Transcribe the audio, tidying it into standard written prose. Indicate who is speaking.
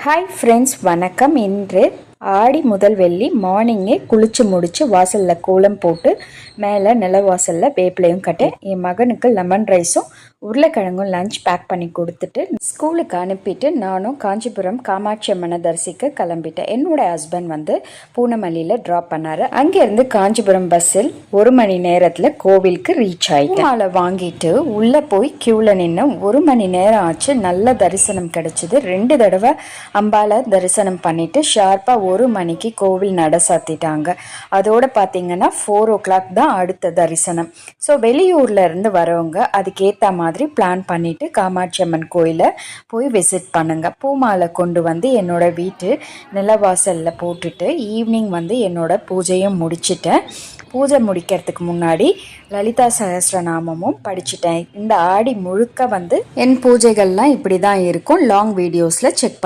Speaker 1: Hi friends, வணக்கம். இன்று ஆடி முதல் வெள்ளி மார்னிங்கே குளிச்சு முடிச்சு வாசலில் கோலம் போட்டு மேலே நிலவாசலில் வேப்பிலையும் கட்டேன். என் மகனுக்கு லெமன் ரைஸும் உருளைக்கிழங்கும் லஞ்ச் பேக் பண்ணி கொடுத்துட்டு ஸ்கூலுக்கு அனுப்பிட்டு நானும் காஞ்சிபுரம் காமாட்சி அம்மனை தரிசிக்க கிளம்பிட்டேன். என்னோட ஹஸ்பண்ட் பூனமல்லியில் ட்ராப் பண்ணார். அங்கேருந்து காஞ்சிபுரம் பஸ்ஸில் 1 மணி நேரத்தில் கோவிலுக்கு ரீச் ஆகிட்டேன். மாலை வாங்கிட்டு உள்ளே போய் க்யூவில் நின்று 1 மணி நேரம் ஆச்சு. நல்ல தரிசனம் கிடைச்சிது. 2 தடவை அம்பாலை தரிசனம் பண்ணிட்டு ஷார்ப்பாக 1 மணிக்கு கோவில் நட சாத்திட்டாங்க. அதோட பார்த்தீங்கன்னா 4 o'clock தான் அடுத்த தரிசனம். ஸோ வெளியூர்ல இருந்து வரவங்க அதுக்கேற்ற மாதிரி பிளான் பண்ணிட்டு காமாட்சி அம்மன் கோயிலை போய் விசிட் பண்ணுங்க. பூமாலை கொண்டு வந்து என்னோட வீட்டு நிலவாசல்ல போட்டுட்டு ஈவினிங் என்னோட பூஜையும் முடிச்சிட்டேன். பூஜை முடிக்கிறதுக்கு முன்னாடி லலிதா சஹஸ்ரநாமமும் படிச்சுட்டேன். இந்த ஆடி முழுக்க என் பூஜைகள்லாம் இப்படி தான் இருக்கும். லாங் வீடியோஸில் செக்